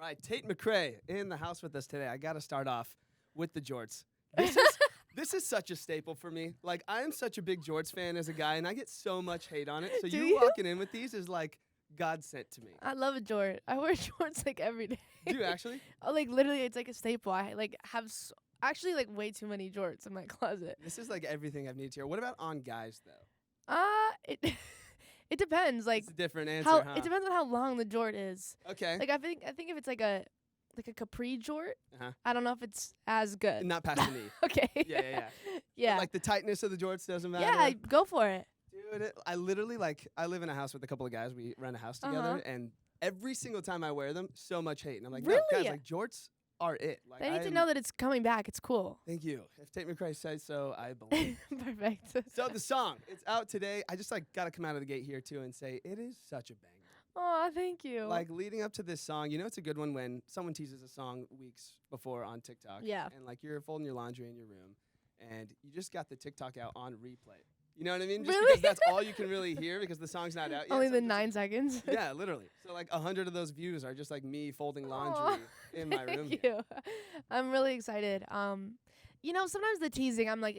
right, Tate McRae in the house with us today. I got to start off with the jorts. This is such a staple for me. Like, I am such a big jorts fan as a guy, and I get so much hate on it. So Do you you? walking in with these is like God sent to me. I love a jort. I wear jorts like every day. Do you actually? Oh, like literally, it's like a staple. I like have actually like way too many jorts in my closet. This is like everything I've needed here. What about on guys though? It it depends. Like It's a different answer, how huh? it depends on how long the jort is. Okay. Like I think if it's like a capri jort, Uh-huh. I don't know if it's as good. Not past the knee. Okay. Yeah. Yeah. But, like the tightness of the jorts doesn't matter. Yeah, go for it. Dude, I literally I live in a house with a couple of guys. We rent a house together, and every single time I wear them, so much hate. And I'm like, no, Really? guys, like jorts are it. Like, They need to know that it's coming back. It's cool. Thank you. If Tate McRae says so, I believe. Perfect. So the song, it's out today. I just got to come out of the gate here too and say it is such a banger. Oh, thank you. Like leading up to this song, you know it's a good one when someone teases a song weeks before on TikTok. Yeah. And like you're folding your laundry in your room and you just got the TikTok out on replay. You know what I mean? Just Really? because that's all you can really hear because the song's not out yet. Only so the just- 9 seconds. Yeah, literally. So like 100 of those views are just like me folding laundry in my room. Thank here. you. I'm really excited. You know, sometimes the teasing, I'm like,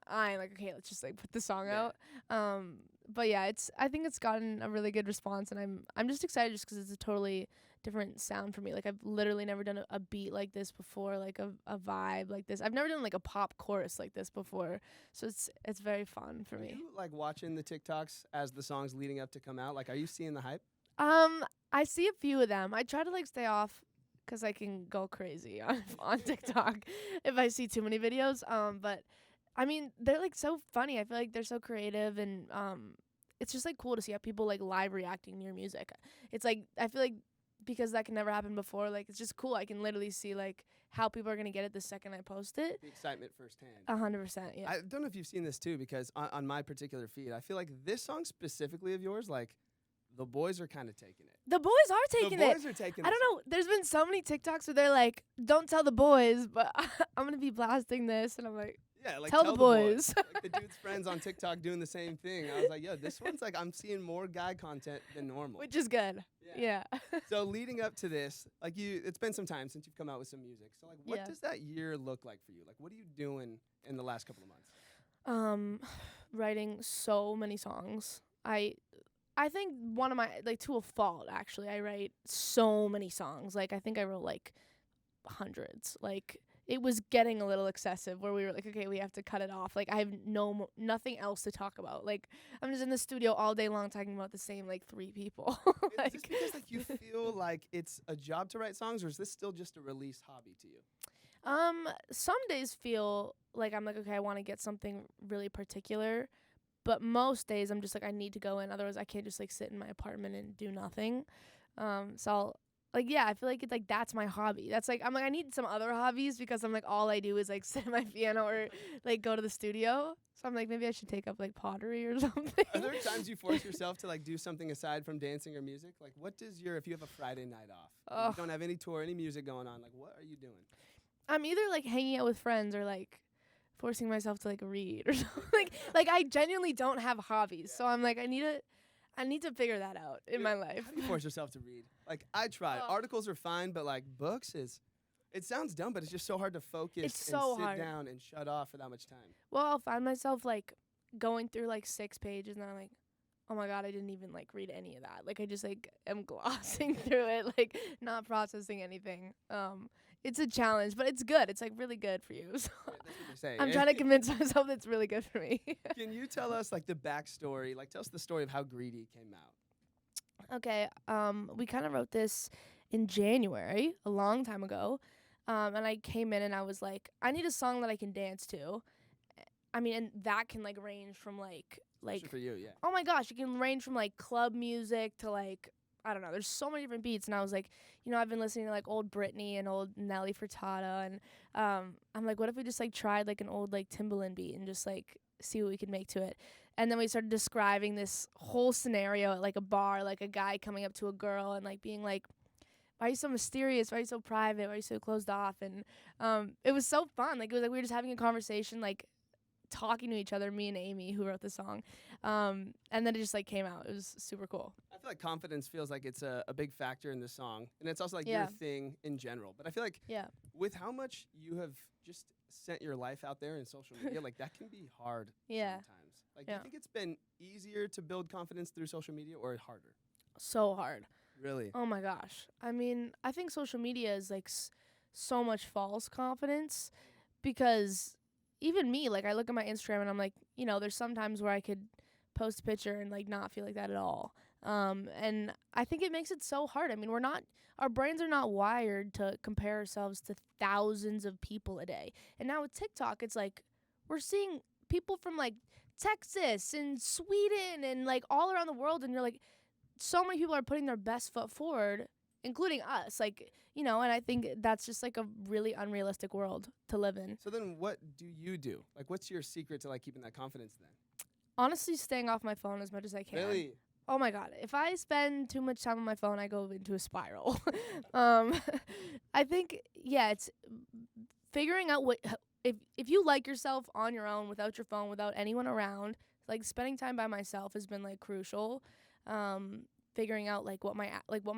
I'm like, okay, let's just like put the song Yeah. out. But yeah, I think it's gotten a really good response, and I'm just excited just 'cause it's a totally different sound for me. Like I've literally never done a beat like this before, like a vibe like this. I've never done like a pop chorus like this before, so it's very fun for Are me. you like watching the TikToks as the song's leading up to come out? Like, are you seeing the hype? I see a few of them. I try to like stay off 'cause I can go crazy on TikTok if I see too many videos. But I mean, they're like so funny. I feel like they're so creative, and it's just like cool to see how people like live reacting to your music. It's like I feel like because that can never happen before, like it's just cool. I can literally see like how people are gonna get it the second I post it. The excitement firsthand. 100%. Yeah. I don't know if you've seen this too, because on my particular feed, I feel like this song specifically of yours, like the boys are kind of taking it. The boys are taking the it. boys are taking. I don't know. There's been so many TikToks where they're like, "Don't tell the boys," but I'm gonna be blasting this, and I'm like, Yeah, like Tell the boys. Like the dude's friends on TikTok doing the same thing. I was like, yo, this one's like I'm seeing more guy content than normal. which is good. Yeah. So leading up to this, like it's been some time since you've come out with some music. So like, what Yeah. does that year look like for you? Like, what are you doing in the last couple of months? Writing so many songs. I think one of my to a fault actually. I write so many songs. Like I think I wrote like hundreds. Like it was getting a little excessive where we were like, okay, we have to cut it off. Like I have nothing else to talk about. Like I'm just in the studio all day long talking about the same like 3 people. Is this because like you feel like it's a job to write songs, or is this still just a release hobby to you? Some days feel like I'm like, okay, I want to get something really particular. But most days I'm just like, I need to go in. Otherwise I can't just like sit in my apartment and do nothing. So I'll, I feel like it's like that's my hobby. That's like I'm like I need some other hobbies because I'm like all I do is like sit at my piano or like go to the studio. So I'm like maybe I should take up like pottery or something. Are there times you force yourself to like do something aside from dancing or music? Like what does if you have a Friday night off, and you don't have any tour, any music going on, like what are you doing? I'm either like hanging out with friends or like forcing myself to like read or something. like I genuinely don't have hobbies. So I'm like I need to figure that out in my life. How do you force yourself to read? Like I try. Articles are fine, but like books it sounds dumb, but it's just so hard to focus It's so sit hard. down and shut off for that much time. Well, I'll find myself like going through like 6 pages and I'm like, oh my God, I didn't even like read any of that. Like I just like am glossing through it, like not processing anything. It's a challenge, but it's good. It's like really good for you. So Yeah, that's what they say. I'm trying to convince myself that it's really good for me. Can you tell us like the backstory? Like tell us the story of how Greedy came out. Okay, we kind of wrote this in January, a long time ago. And I came in and I was like, I need a song that I can dance to. I mean, and that can like range from like Especially for you, yeah. oh my gosh, it can range from like club music to like I don't know. There's so many different beats, and I was like, I've been listening to like old Britney and old Nelly Furtado, and I'm like, what if we just like tried like an old like Timbaland beat and just like see what we could make to it. And then we started describing this whole scenario at like a bar, like a guy coming up to a girl and like being like, why are you so mysterious? Why are you so private? Why are you so closed off? And it was so fun. Like it was like we were just having a conversation like talking to each other, me and Amy, who wrote the song. And then it just like came out. It was super cool. I feel like confidence feels like it's a big factor in the song, and it's also like Yeah. your thing in general. But I feel like Yeah. with how much you have just sent your life out there in social media, like that can be hard Yeah. sometimes. Like, do Yeah. you think it's been easier to build confidence through social media or harder? So hard. Really? Oh my gosh. I mean, I think social media is like so much false confidence because even me, like I look at my Instagram and I'm like, you know, there's sometimes where I could post a picture and like not feel like that at all. And I think it makes it so hard. I mean, our brains are not wired to compare ourselves to thousands of people a day. And now with TikTok, it's like we're seeing people from like Texas and Sweden and like all around the world, and you're like, so many people are putting their best foot forward, including us. Like, you know, and I think that's just like a really unrealistic world to live in. So then what do you do? Like, what's your secret to like keeping that confidence then? Honestly, staying off my phone as much as I can. Really? Oh my God. If I spend too much time on my phone, I go into a spiral. I think, yeah, it's figuring out if you like yourself on your own without your phone, without anyone around, like spending time by myself has been like crucial. Figuring out like what my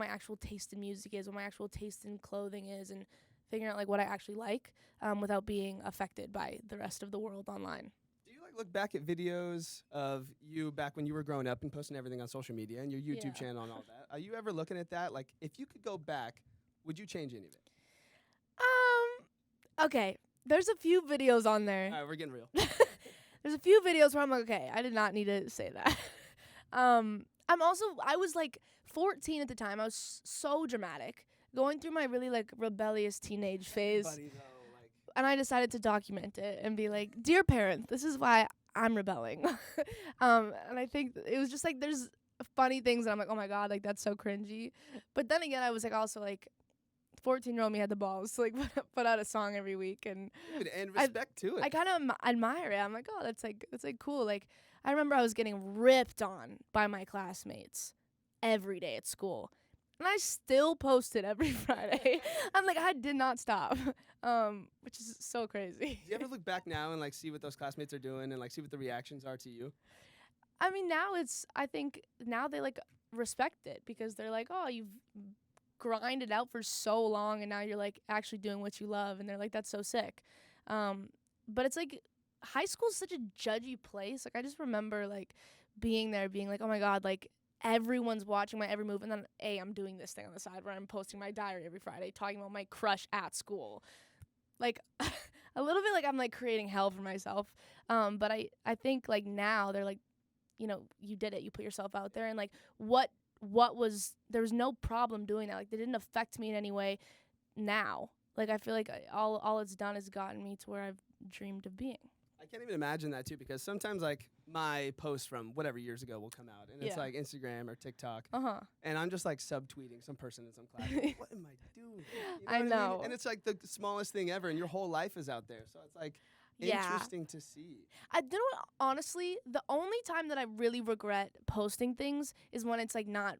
actual taste in music is, what my actual taste in clothing is, and figuring out like what I actually like, without being affected by the rest of the world online. Do you like look back at videos of you back when you were growing up and posting everything on social media and your YouTube Yeah. channel and all that? Are you ever looking at that? Like, if you could go back, would you change any of it? Okay. There's a few videos on there. All right, we're getting real. There's a few videos where I'm like, okay, I did not need to say that. I was like 14 at the time. I was so dramatic, going through my really like rebellious teenage phase. Everybody, though, like, And I decided to document it and be like, dear parents, this is why I'm rebelling. And I think it was just like, there's funny things that I'm like, oh my God, like that's so cringy. But then again, I was like, also like 14-year-old me had the balls to like put out a song every week. And dude, and respect to it. I kind of admire it. I'm like, oh, that's like cool. Like, I remember I was getting ripped on by my classmates every day at school. And I still posted every Friday. I'm like, I did not stop, which is so crazy. Do you ever look back now and like see what those classmates are doing and like see what the reactions are to you? I mean, I think now they like respect it because they're like, oh, you've grinded out for so long and now you're like actually doing what you love. And they're like, that's so sick. But it's like high school is such a judgy place. Like I just remember like being there being like, oh my God, like everyone's watching my every move. And then I'm doing this thing on the side where I'm posting my diary every Friday talking about my crush at school. Like a little bit like I'm like creating hell for myself. But I think like now they're like, you know, you did it. You put yourself out there and like there was no problem doing that. Like they didn't affect me in any way now. Like I feel like all it's done is gotten me to where I've dreamed of being. I can't even imagine that too, because sometimes like my post from whatever years ago will come out and it's Yeah. like Instagram or TikTok Uh-huh. and I'm just like subtweeting some person in some class. Like, what am I doing? You I what know. mean? And it's like the smallest thing ever and your whole life is out there. So it's like Yeah. interesting to see. I you know what, honestly, the only time that I really regret posting things is when it's like not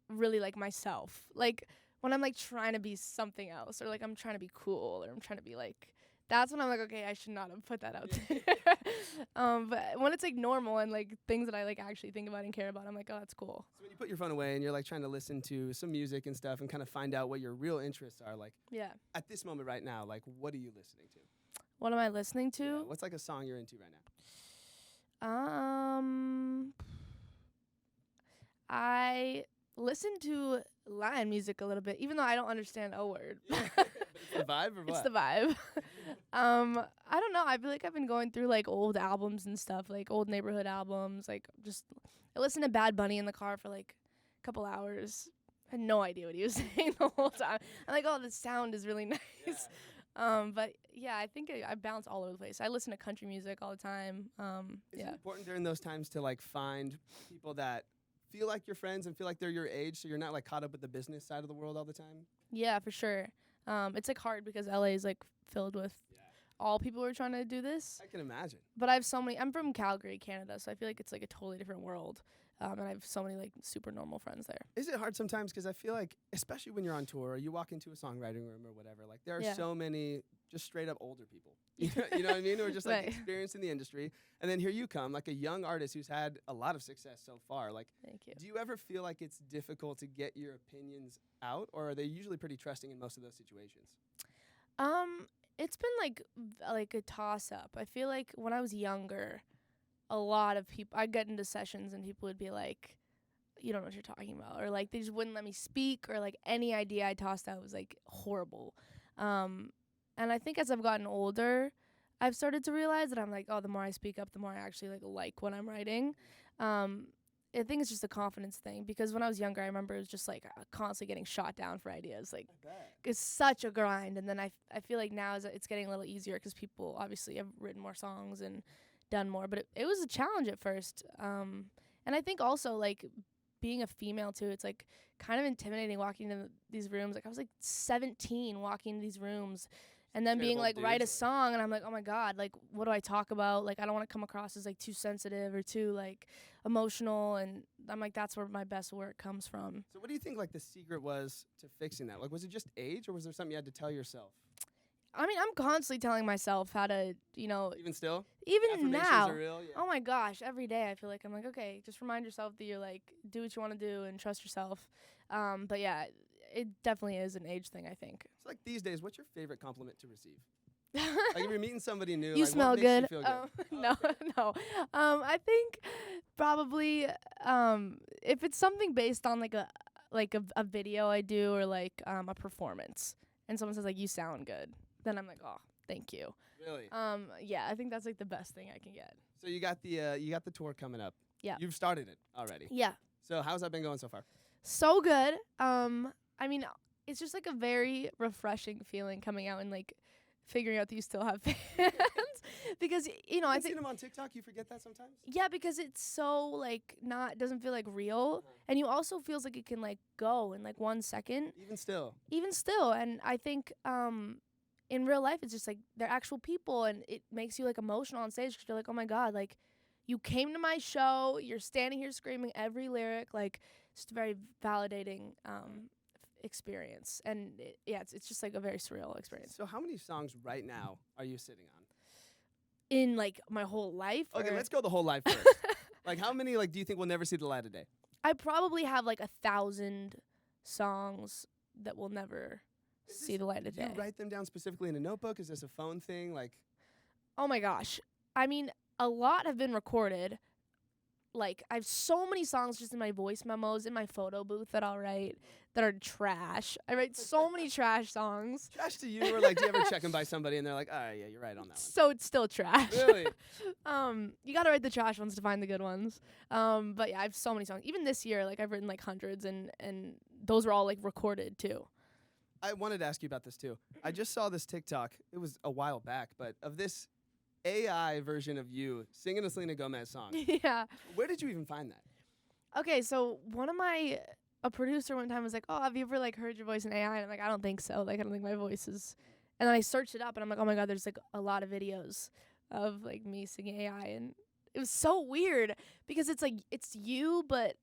really like myself. Like when I'm like trying to be something else or like I'm trying to be cool or I'm trying to be like, that's when I'm like, okay, I should not have put that out there. But when it's like normal and like things that I like actually think about and care about, I'm like, oh, that's cool. So when you put your phone away and you're like trying to listen to some music and stuff and kind of find out what your real interests are, like Yeah. at this moment right now, like what are you listening to? What am I listening to? Yeah, what's like a song you're into right now? I listen to Latin music a little bit, even though I don't understand a word. But it's the vibe or what? It's the vibe. I don't know. I feel like I've been going through like old albums and stuff, like old neighborhood albums. Like just I listened to Bad Bunny in the car for like a couple hours. I had no idea what he was saying the whole time. I'm like, oh, the sound is really nice. Yeah. But yeah, I think I bounce all over the place. I listen to country music all the time. Is it Yeah. important during those times to like find people that feel like your friends and feel like they're your age, so you're not like caught up with the business side of the world all the time? Yeah, for sure. It's like hard because LA is like filled with all people who are trying to do this. I can imagine. But I have so many. I'm from Calgary, Canada, so I feel like it's like a totally different world. And I have so many like super normal friends there. Is it hard sometimes? Because I feel like, especially when you're on tour or you walk into a songwriting room or whatever, like there are Yeah. so many just straight up older people. You know what I mean? Who are just like Right. experienced in the industry. And then here you come, like a young artist who's had a lot of success so far. Like, Thank you. do you ever feel like it's difficult to get your opinions out, or are they usually pretty trusting in most of those situations? It's been like a toss up. I feel like when I was younger, a lot of people, I'd get into sessions and people would be like, you don't know what you're talking about, or like they just wouldn't let me speak, or like any idea I tossed out was like horrible. And I think as I've gotten older, I've started to realize that I'm like, oh, the more I speak up, the more I actually like what I'm writing. I think it's just a confidence thing, because when I was younger, I remember it was just like constantly getting shot down for ideas. Like, it's such a grind. And then I feel like now it's getting a little easier because people obviously have written more songs and done more. But it was a challenge at first. And I think also like being a female too, it's like kind of intimidating walking into these rooms. Like I was like 17 walking into these rooms and then being like, write a song. And I'm like, oh my God, like, what do I talk about? Like, I don't want to come across as like too sensitive or too like emotional. And I'm like, that's where my best work comes from. So what do you think like the secret was to fixing that? Like, was it just age, or was there something you had to tell yourself? I mean, I'm constantly telling myself how to, you know, Even still? even Affirmations now. are real? Yeah. Oh my gosh, every day I feel like I'm like, okay, just remind yourself that you're like, do what you want to do and trust yourself. But yeah, it definitely is an age thing, I think. So like these days, what's your favorite compliment to receive? Like if you're meeting somebody new, You like, smell what makes good. you feel good? No. I think probably if it's something based on like a video I do, or like a performance, and someone says like, you sound good, then I'm like, oh, thank you. Really? Yeah, I think that's like the best thing I can get. So you got the tour coming up. Yeah. You've started it already. Yeah. So how's that been going so far? So good. I mean, it's just like a very refreshing feeling coming out and like figuring out that you still have fans. Because, you know, I I've think seen them on TikTok. You forget that sometimes? yeah, because it's so like doesn't feel like real, and you also feels like it can like go in like 1 second. Even still. And I think in real life it's just like they're actual people, and it makes you like emotional on stage, 'cause you're like, oh my God, like you came to my show, you're standing here screaming every lyric. Like it's just a very validating experience, and it's just like a very surreal experience. So how many songs right now are you sitting on? In like my whole life. Okay, or let's go the whole life first. Like how many do you think will never see the light of day? I probably have like 1,000 songs that will never see the light of Do day. you write them down specifically in a notebook? Is this a phone thing? Like, Oh my gosh. I mean, a lot have been recorded. Like, I have so many songs just in my voice memos, in my photo booth that I'll write that are trash. I write so many trash songs. trash to you, or like do you ever check them by somebody and they're like, all right, yeah, you're right on that So it's still trash. one? Really? You gotta write the trash ones to find the good ones. But yeah, I have so many songs. Even this year, like I've written like hundreds, and those were all like recorded too. I wanted to ask you about this too. I just saw this TikTok. It was a while back, but of this AI version of you singing a Selena Gomez song. Yeah. Where did you even find that? Okay, so a producer one time was like, oh, have you ever like heard your voice in AI? And I'm like, I don't think so. Like, I don't think my voice is. And then I searched it up, and I'm like, oh my God, there's like a lot of videos of like me singing AI, and it was so weird because it's like it's you, but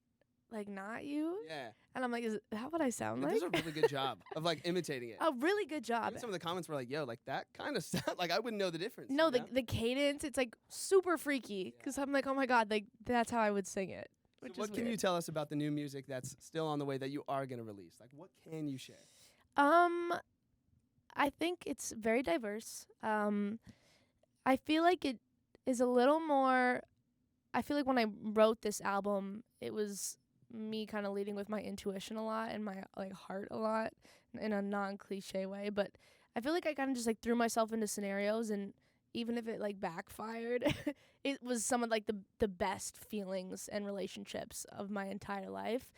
like not you. Yeah. And I'm like, is that what I sound It like? does a really good job of like imitating it. A really good job. Even some of the comments were like, yo, like that kind of sound, like I wouldn't know the difference. No, you know? the cadence, it's like super freaky because I'm like, oh my God, like that's how I would sing it. So Which what is can weird. you tell us about the new music that's still on the way that you are going to release? Like, what can you share? I think it's very diverse. I feel like it is a little more. I feel like when I wrote this album, it was me kind of leading with my intuition a lot and my like heart a lot in a non-cliche way. But I feel like I kind of just like threw myself into scenarios, and even if it like backfired, it was some of like the best feelings and relationships of my entire life,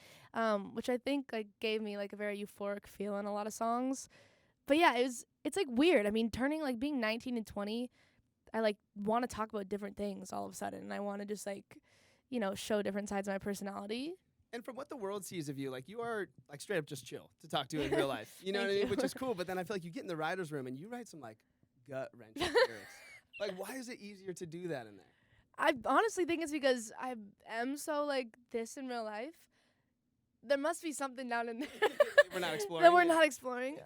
which I think like gave me like a very euphoric feel in a lot of songs. But yeah, it's like weird. I mean, turning like being 19 and 20, I like want to talk about different things all of a sudden, and I want to just like, you know, show different sides of my personality. And from what the world sees of you, like you are like straight up just chill to talk to in real life. You know what I Thank mean? you. Which is cool. But then I feel like you get in the writer's room and you write some like gut wrenching lyrics. Like, why is it easier to do that in there? I honestly think it's because I am so like this in real life. There must be something down in there We're not exploring. that we're it. not exploring.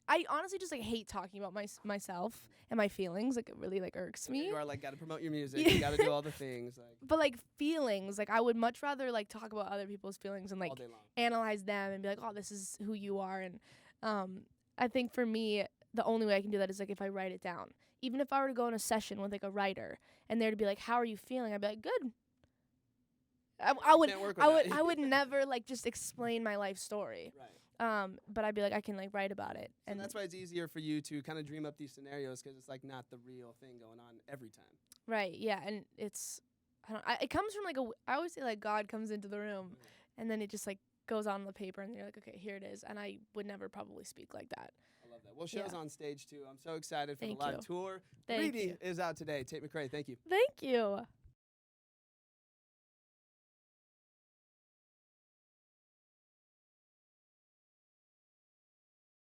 I honestly just like hate talking about myself and my feelings. Like it really like irks me. You are like, gotta promote your music. You gotta do all the things. Like But like feelings, like I would much rather like talk about other people's feelings and like all day long. analyze them and be like, oh, this is who you are. And I think for me, the only way I can do that is like if I write it down. Even if I were to go in a session with like a writer and they're to be like, how are you feeling? I'd be like, good. I would never like just explain my life story. Right. But I'd be like, I can like write about it. And that's why it's easier for you to kind of dream up these scenarios because it's like not the real thing going on every time. Right. Yeah. And it's, it comes from like I always say like God comes into the room and then it just like goes on the paper and you're like, okay, here it is. And I would never probably speak like that. I love that. Well, show's on stage too. I'm so excited for Thank the live you. tour. Thank 3D you. is out today. Tate McRae, thank you. Thank you.